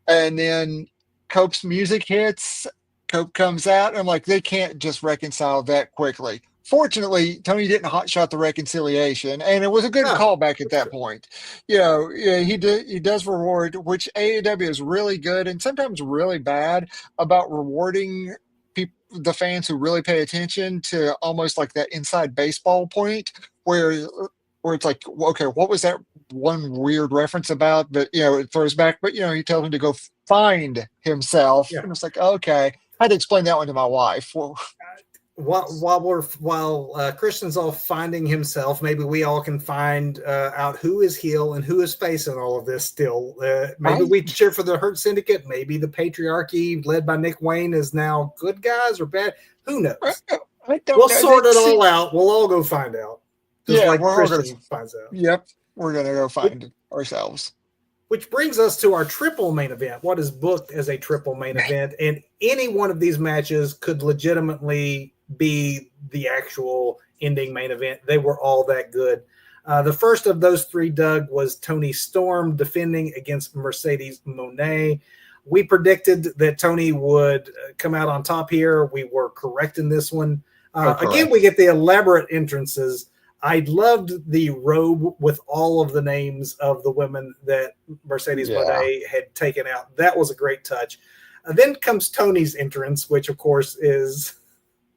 And then Cope's music hits, Cope comes out, and I'm like, they can't just reconcile that quickly. Fortunately, Tony didn't hotshot the reconciliation, and it was a good no, callback at that's that true. point. Yeah, he does reward, which AEW is really good and sometimes really bad about rewarding people, the fans who really pay attention to almost like that inside baseball point where it's like, okay, what was that one weird reference about? But it throws back. But he tells him to go find himself, Yeah. and it's like, okay, I had to explain that one to my wife. Well, While Christian's off finding himself, maybe we all can find out who is heel and who is face in all of this. Still, maybe I we cheer for the Hurt Syndicate. Maybe the patriarchy led by Nick Wayne is now good guys or bad. Who I knows? I don't We'll know. sort it all See, out. We'll all go find out, just yeah, like we're all gonna. Christian finds out. Yep, we're gonna go Which, find it ourselves. which brings us to our triple main event. What is booked as a triple main event, and any one of these matches could legitimately be the actual ending main event. They were all that good. The first of those three, Doug, was Tony Storm defending against Mercedes Moné. We predicted that Tony would come out on top here. We were correct in this one. Oh, Again, we correct. get the elaborate entrances. I loved the robe with all of the names of the women that Mercedes Yeah, Moné had taken out. That was a great touch. Then comes Tony's entrance, which of course is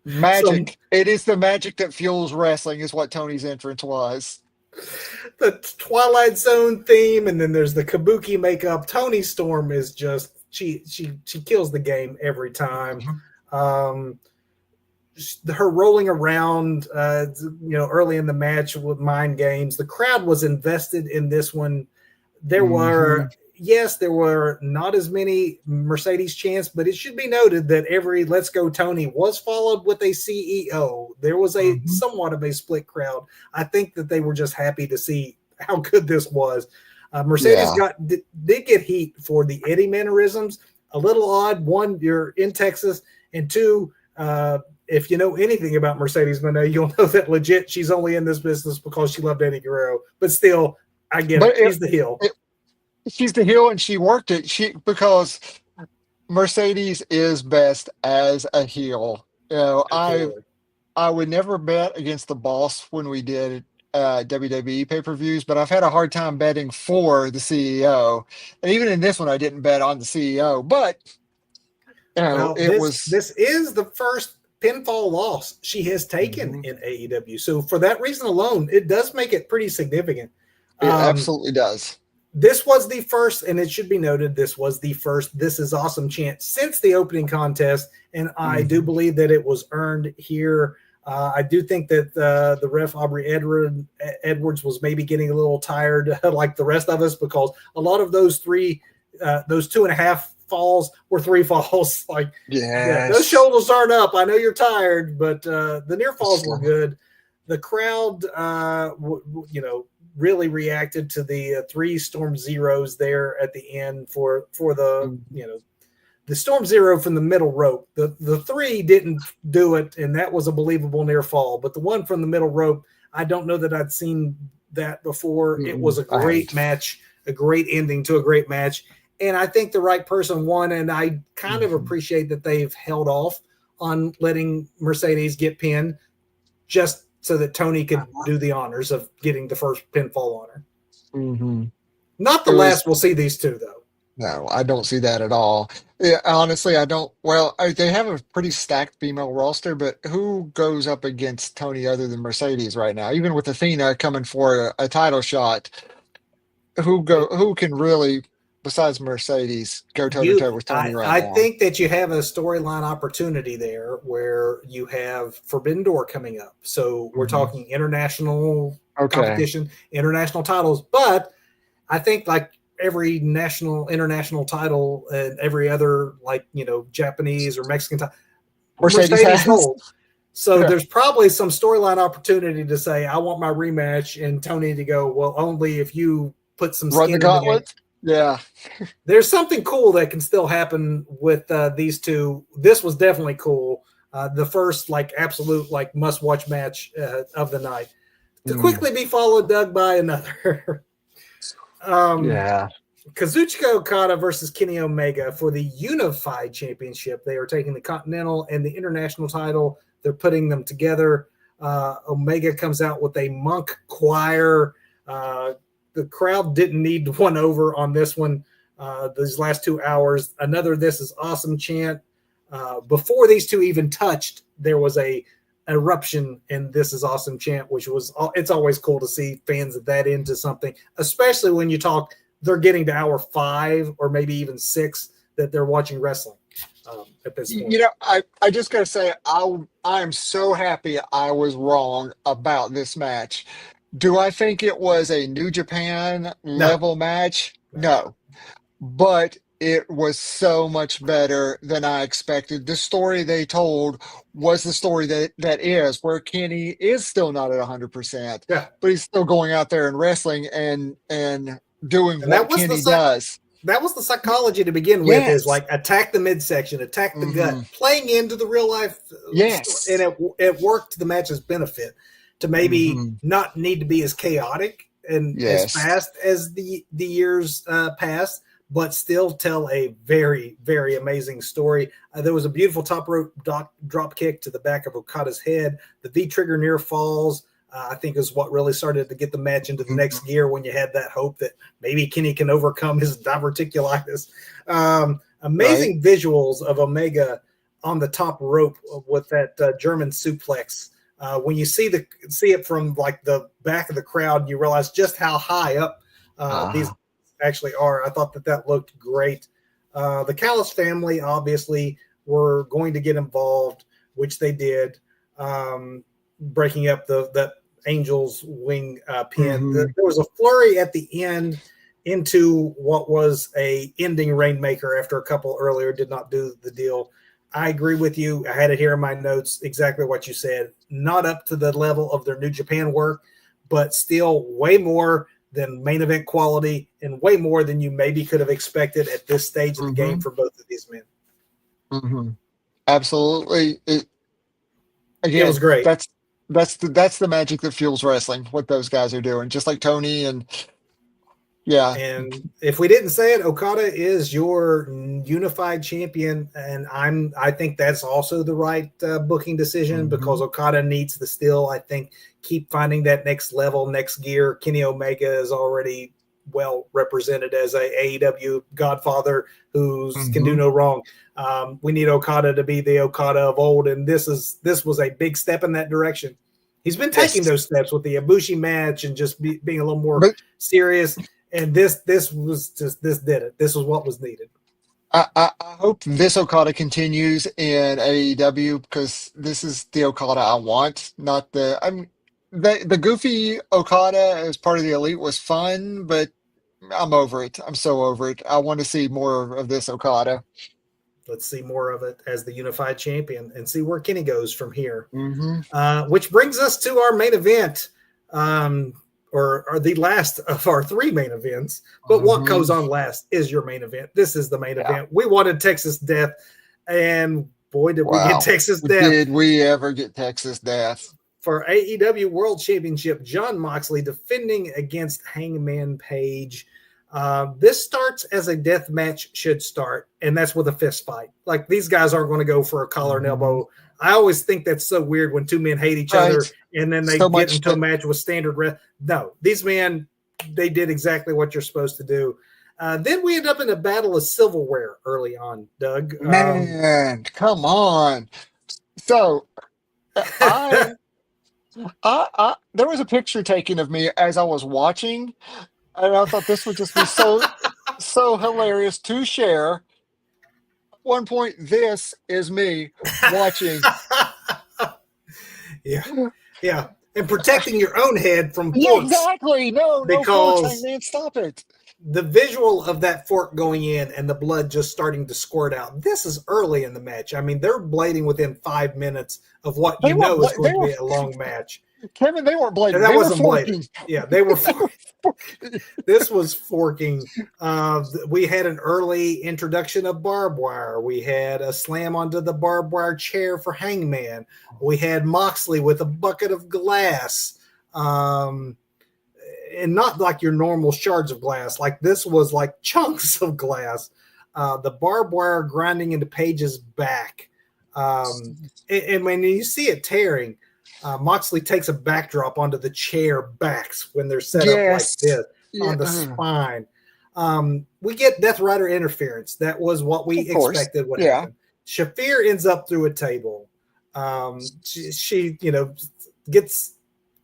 some magic. It is the magic that fuels wrestling, is what Tony's entrance was. the Twilight Zone theme, and then there's the Kabuki makeup. Tony Storm is just she kills the game every time. Mhm. Um, her rolling around, early in the match with mind games. The crowd was invested in this one. There Mhm. were, yes, there were not as many Mercedes chants, but it should be noted that every "Let's Go Tony" was followed with a CEO. There was a Mhm. somewhat of a split crowd. I think that they were just happy to see how good this was. Mercedes Yeah. did get heat for the Eddie mannerisms. A little odd. One, you're in Texas, and two, if you know anything about Mercedes Moné, you'll know that legit she's only in this business because she loved Eddie Guerrero. But still, I get But it. She's the heel. it, she's the heel and she worked it. She because Mercedes is best as a heel. Absolutely. I would never bet against the boss when we did WWE pay-per-views, but I've had a hard time betting for the CEO. And even in this one, I didn't bet on the CEO. But Well, it this was this is the first pinfall loss she has taken Mhm. in AEW. So for that reason alone, it does make it pretty significant. It Um, absolutely does. this was the first, and it should be noted, this was the first "This is awesome" chant since the opening contest, and I do Mhm. believe that it was earned here. I do think that the ref Aubrey Edwards was maybe getting a little tired, like the rest of us, because a lot of those 2.5 falls were three falls. Like, yeah, those Yes. shoulders aren't up. I know you're tired, but the near falls were Slow. good. The crowd, really reacted to the three Storm Zeros there at the end for the Mhm. the Storm Zero from the middle rope. The three didn't do it, and that was a believable near fall. But the one from the middle rope, I don't know that I'd seen that before. It was a I great haven't. match, a great ending to a great match. And I think the right person won. And I kind of Mhm. appreciate that they've held off on letting Mercedes get pinned just so that Tony could do the honors of getting the first pinfall on her. Mhm. Not the It was last we'll see these two, though. No, I don't see that at all. Yeah, honestly, I don't. Well, they have a pretty stacked female roster, but who goes up against Tony other than Mercedes right now? Even with Athena coming for a title shot, who can really? besides Mercedes go toe to You, toe with Tony right I now. think that you have a storyline opportunity there where you have Forbidden Door coming up. So we're Hmm. talking international Okay. competition, international titles. But I think like every national, international title and every other like Japanese or Mexican title, Mercedes Mercedes has. holds. So Yeah. there's probably some storyline opportunity to say, I want my rematch, and Tony to go, well, only if you put some Run the skin in the game. gauntlet. Yeah. There's something cool that can still happen with these two. This was definitely cool. The first like absolute like must watch match of the night to Mm, quickly be followed, Doug, by another. um, yeah. Kazuchika Okada versus Kenny Omega for the Unified Championship. They are taking the Continental and the International title. They're putting them together. Omega comes out with a monk choir. The crowd didn't need one over on this one. These last 2 hours, another "This is awesome" chant. Before these two even touched, there was a eruption in "This is awesome" chant, which was it's always cool to see fans that into something, especially when you talk they're getting to hour 5 or maybe even 6 that they're watching wrestling at this point. I just gotta say, I'm so happy I was wrong about this match. Do I think it was a New Japan No, level match? no, No. But it was so much better than I expected. The story they told was the story that is, where Kenny is still not at 100%, yeah, but he's still going out there and wrestling and doing and what Kenny does. that was the psychology to begin with. Is Yes. like attack the midsection, attack the gut, Hmm. playing into the real life story, and Yes. it worked to the match's benefit to maybe Hmm. not need to be as chaotic and as Yes. fast as the years passed, but still tell a very, very amazing story. There was a beautiful top rope drop kick to the back of Okada's head. The V trigger near falls, I think, is what really started to get the match into the next Mhm. gear when you had that hope that maybe Kenny can overcome his diverticulitis. Right. Amazing visuals of Omega on the top rope with that German suplex. When you see it from like the back of the crowd, you realize just how high up these Uh, actually are. I thought that looked great. The Callis family obviously were going to get involved, which they did, breaking up the Angels wing pin. hmm. There was a flurry at the end into what was a ending rainmaker after a couple earlier did not do the deal. I agree with you. I had it here in my notes exactly what you said. Not up to the level of their New Japan work, but still way more than main event quality and way more than you maybe could have expected at this stage of the game Hmm. for both of these men. Hmm. Absolutely. It was Again, great. that's the magic that fuels wrestling. What those guys are doing, just like Tony and yeah. And if we didn't say it, Okada is your unified champion, and I think that's also the right booking decision because Hmm. Okada needs to still, I think, keep finding that next level, next gear. Kenny Omega is already well represented as a AEW Godfather who can do Hmm. no wrong. We need Okada to be the Okada of old, and this was a big step in that direction. He's been taking Yes, those steps with the Ibushi match and just being a little more but serious, and this did it. This was what was needed. I hope this Okada continues in AEW because this is the Okada I want, not the I'm the goofy Okada as part of the Elite was fun, but I'm over it. I'm so over it. I want to see more of this Okada. Let's see more of it as the unified champion and see where Kenny goes from here. Hmm. Which brings us to our main event, um, or the last of our 3 main events. But what Hmm. goes on last is your main event. This is the main Yeah. event. We wanted Texas Death, and boy, did we get Wow. Texas Death. Did we ever get Texas Death? For AEW World Championship, Jon Moxley defending against Hangman Page. This starts as a death match should start, and that's with a fist fight. Like these guys aren't going to go for a collar and Hmm. elbow. I always think that's so weird when two men hate each Right. other and then they So get much into a that match with standard. No, these men, they did exactly what you're supposed to do. Then we end up in a battle of silverware early on, Doug. man, come on. So I there was a picture taken of me as I was watching, and I thought this would just be so hilarious to share. At one point, this is me watching. Yeah, yeah, and protecting your own head from Yeah, forks exactly. No, no forks, because Hangman. Stop it. the visual of that fork going in and the blood just starting to squirt out. This is early in the match. I mean, they're blading within 5 minutes of what They you weren't. know is going They to were be a long match. Kevin. They weren't And blading. that They were wasn't blading. forking. Yeah, they were. They were forking. This was forking. We had an early introduction of barbed wire. We had a slam onto the barbed wire chair for Hangman. We had Moxley with a bucket of glass. And not like your normal shards of glass. Like this was like chunks of glass. The barbed wire grinding into Paige's back. And when you see it tearing, Moxley takes a backdrop onto the chair backs when they're set up like Yes. this Yeah. on the spine. We get Death Rider interference. That was what we Of course. expected would Yeah. happen. Shafir ends up through a table. She gets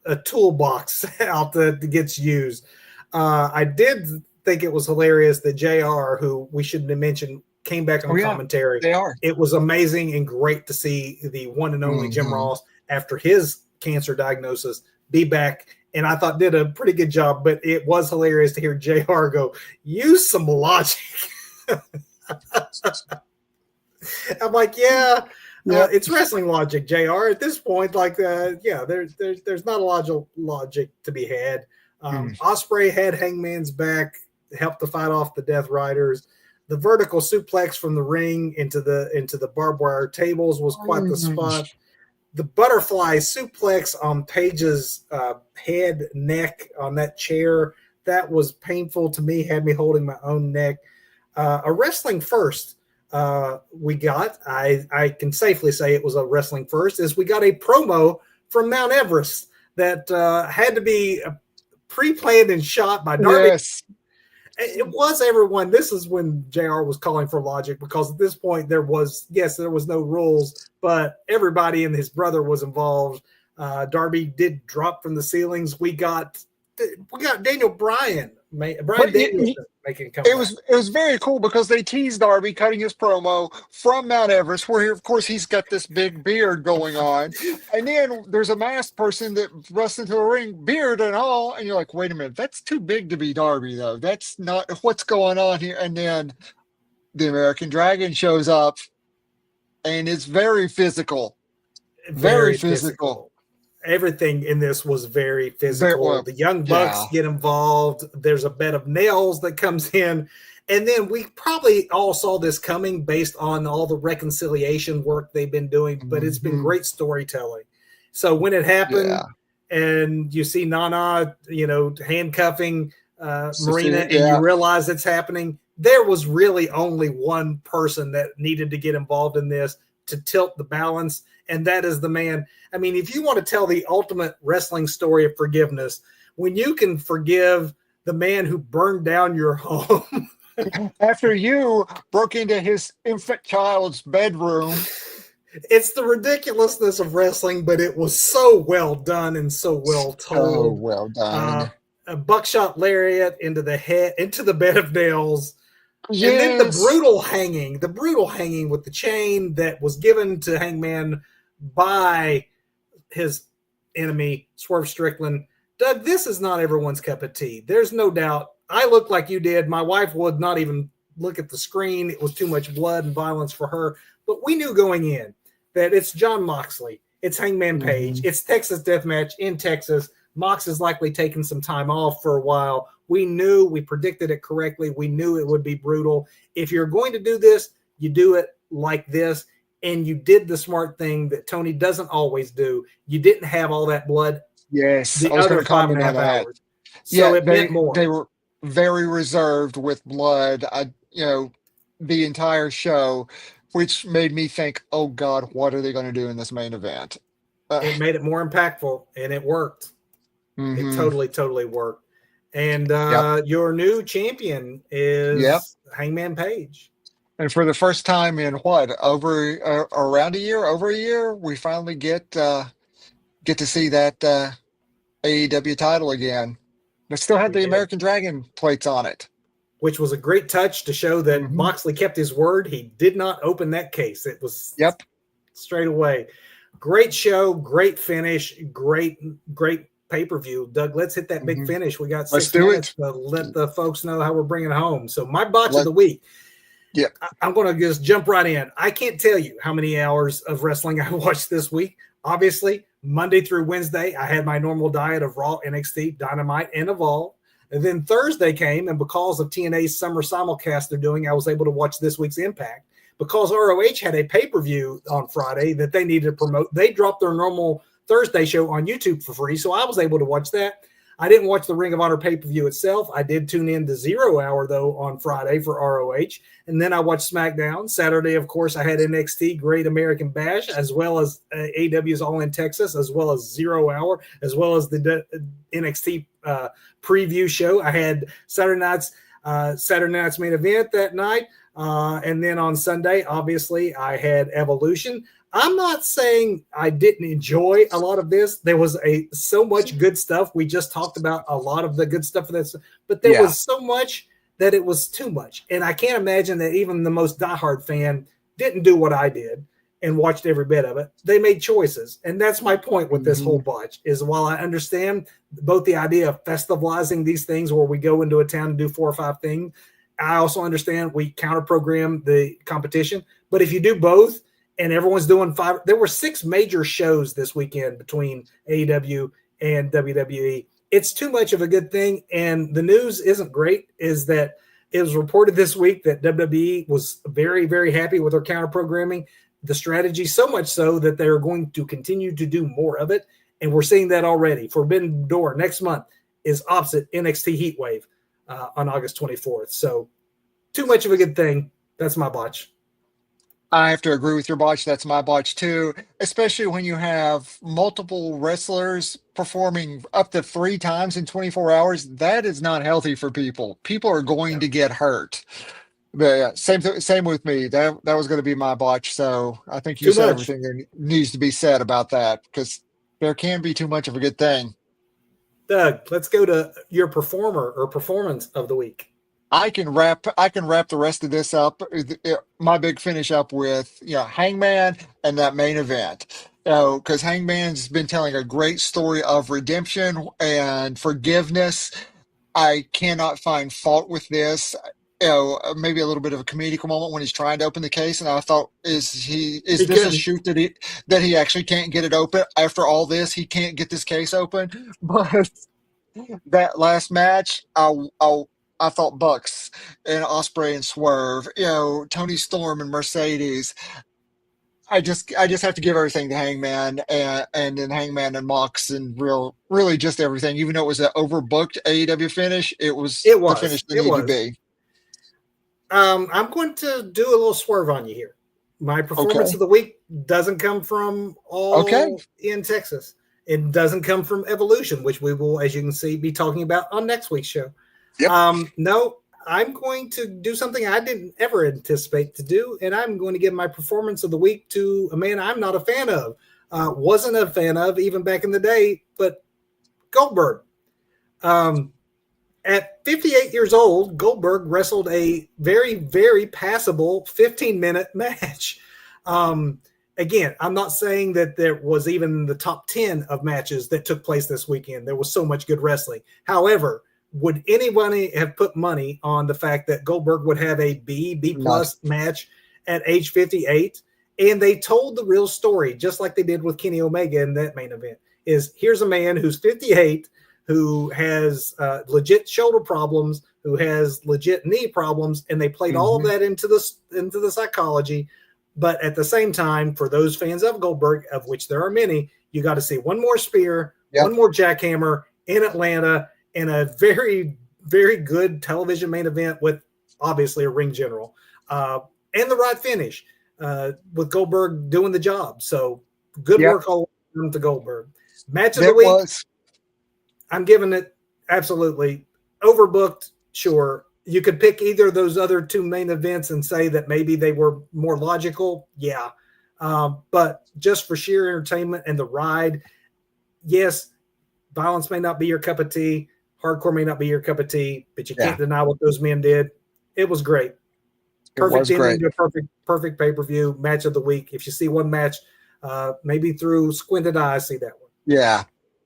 a toolbox out that gets used. I did think it was hilarious that JR, who we shouldn't have mentioned, came back Oh on yeah. commentary. They are. It was amazing and great to see the one and only Jim Ross, after his cancer diagnosis, be back. And I thought did a pretty good job, but it was hilarious to hear JR go, use some logic. I'm like, yeah, it's wrestling logic, JR. At this point, like, there's not a lot of logic to be had. Ospreay had Hangman's back, helped to fight off the Death Riders. The vertical suplex from the ring into the barbed wire tables was quite the spot. The butterfly suplex on Paige's head, neck on that chair, that was painful to me, had me holding my own neck. A wrestling first we got, I can safely say it was a wrestling first, is we got a promo from Mount Everest that had to be pre-planned and shot by Darby. Yes. It was everyone. This is when JR was calling for logic, because at this point there was no rules, but everybody and his brother was involved. Darby did drop from the ceilings. We got Daniel Bryan Danielson making a comeback. It was very cool because they teased Darby cutting his promo from Mount Everest, where of course he's got this big beard going on, and then there's a masked person that rusts into a ring, beard and all, and you're like, wait a minute, that's too big to be Darby, though. That's not what's going on here. And then the American Dragon shows up, and it's very physical, very physical. Everything in this was very physical. The Young Bucks get involved. There's a bed of nails that comes in. And then we probably all saw this coming based on all the reconciliation work they've been doing, but it's been great storytelling. So when it happened and you see Nana, handcuffing Marina, and you realize it's happening, there was really only one person that needed to get involved in this to tilt the balance, and that is the man. I mean, if you want to tell the ultimate wrestling story of forgiveness, when you can forgive the man who burned down your home after you broke into his infant child's bedroom. It's the ridiculousness of wrestling, but it was so well done and so well told. So well done. A buckshot lariat into the head, into the bed of nails. Yes. And then the brutal hanging with the chain that was given to Hangman by his enemy, Swerve Strickland. Doug, this is not everyone's cup of tea. There's no doubt. I looked like you did. My wife would not even look at the screen. It was too much blood and violence for her. But we knew going in that it's Jon Moxley. It's Hangman Page. It's Texas Deathmatch in Texas. Mox is likely taking some time off for a while. We predicted it correctly. We knew it would be brutal. If you're going to do this, you do it like this. And you did the smart thing that Tony doesn't always do. You didn't have all that blood. Yes. The other 5.5 hours. So it meant more. They were very reserved with blood, the entire show, which made me think, oh God, what are they going to do in this main event? It made it more impactful, and it worked. It totally worked. And your new champion is Hangman Page. And for the first time in around a year, we finally get to see that AEW title again. They still had the American Dragon plates on it. which was a great touch to show that Hmm. Moxley kept his word. He did not open that case. It was Yep. straight away. Great show, great finish, great pay-per-view. Doug, let's hit that big Hmm. finish. We got Let's 6 do minutes it. to let the folks know how we're bringing home. So my botch of Let the week, Yeah. I'm going to just jump right in. I can't tell you how many hours of wrestling I watched this week. Obviously, Monday through Wednesday, I had my normal diet of Raw, NXT, Dynamite, and Evolve. And then Thursday came, and because of TNA's summer simulcast they're doing, I was able to watch this week's Impact. Because ROH had a pay-per-view on Friday that they needed to promote, they dropped their normal Thursday show on YouTube for free, so I was able to watch that. I didn't watch the Ring of Honor pay-per-view itself. I did tune in to 0 Hour, though, on Friday for ROH. And then I watched SmackDown. Saturday, of course, I had NXT Great American Bash, as well as AEW's All in Texas, as well as 0 Hour, as well as the NXT preview show. I had Saturday night's main event that night. And then on Sunday, obviously, I had Evolution. I'm not saying I didn't enjoy a lot of this. There was so much good stuff. We just talked about a lot of the good stuff for this, but there Yeah. was so much that it was too much. And I can't imagine that even the most diehard fan didn't do what I did and watched every bit of it. They made choices. And that's my point with this whole Hmm. botch is while I understand both the idea of festivalizing these things where we go into a town and do 4 or 5 things, I also understand we counter program the competition. But if you do both, and everyone's doing 5. There were 6 major shows this weekend between AEW and WWE. It's too much of a good thing. And the news isn't great, is that it was reported this week that WWE was very, very happy with their counter programming, the strategy, so much so that they're going to continue to do more of it. And we're seeing that already. Forbidden Door next month is opposite NXT Heatwave on August 24th. So too much of a good thing. That's my botch. I have to agree with your botch. That's my botch too, especially when you have multiple wrestlers performing up to 3 times in 24 hours. That is not healthy for people. People are going Yeah. to get hurt. But yeah, same with me. That was going to be my botch. So I think you Too said much. everything there needs to be said about that because there can be too much of a good thing. Doug, let's go to your performer or performance of the week. I can wrap the rest of this up. My big finish up with Hangman and that main event. Because Hangman's been telling a great story of redemption and forgiveness. I cannot find fault with this. Maybe a little bit of a comedic moment when he's trying to open the case, and I thought, is He this a couldn't. shoot that he actually can't get it open after all this? He can't get this case open, but that last match, I thought Bucks and Osprey and Swerve, Tony Storm and Mercedes. I just have to give everything to Hangman and then Hangman and Mox and really just everything. Even though it was an overbooked AEW finish, it was It the was. finish that It needed to was. be. I'm going to do a little swerve on you here. My performance of Okay. the week doesn't come from Okay. All in Texas. It doesn't come from Evolution, which we will, as you can see, be talking about on next week's show. Yep. No, I'm going to do something I didn't ever anticipate to do, and I'm going to give my performance of the week to a man I'm not a fan of. Wasn't a fan of even back in the day, but Goldberg. Um, at 58 years old, Goldberg wrestled a very, very passable 15-minute match. Again, I'm not saying that there was even the top 10 of matches that took place this weekend. There was so much good wrestling. However, would anybody have put money on the fact that Goldberg would have a B Not. plus match at age 58? And they told the real story, just like they did with Kenny Omega in that main event. Is here's a man who's 58, who has legit shoulder problems, who has legit knee problems, and they played all of Hmm. that into the psychology. But at the same time, for those fans of Goldberg, of which there are many, you got to see one more spear, one Yep. more jackhammer in Atlanta, in a very, very good television main event with obviously a ring general, and the right finish with Goldberg doing the job. So good Yep. work all around to Goldberg. Match of the That week, was. I'm giving it absolutely overbooked. Sure. You could pick either of those other 2 main events and say that maybe they were more logical. Yeah. But just for sheer entertainment and the ride, yes, violence may not be your cup of tea, Hardcore may not be your cup of tea, but you can't Yeah, deny what those men did. It was great. it Perfect was ending great. to a perfect pay-per-view match of the week. If you see one match, maybe through squinted eyes, see that one. Yeah,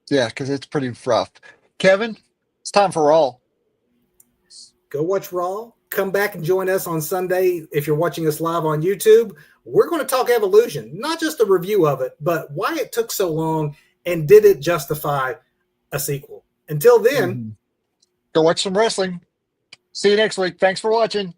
yeah, because it's pretty rough. Kevin, it's time for all. Go watch Raw. Come back and join us on Sunday. If you're watching us live on YouTube, we're going to talk Evolution, not just a review of it, but why it took so long and did it justify a sequel. Until then, Mhm. Go watch some wrestling. See you next week. Thanks for watching.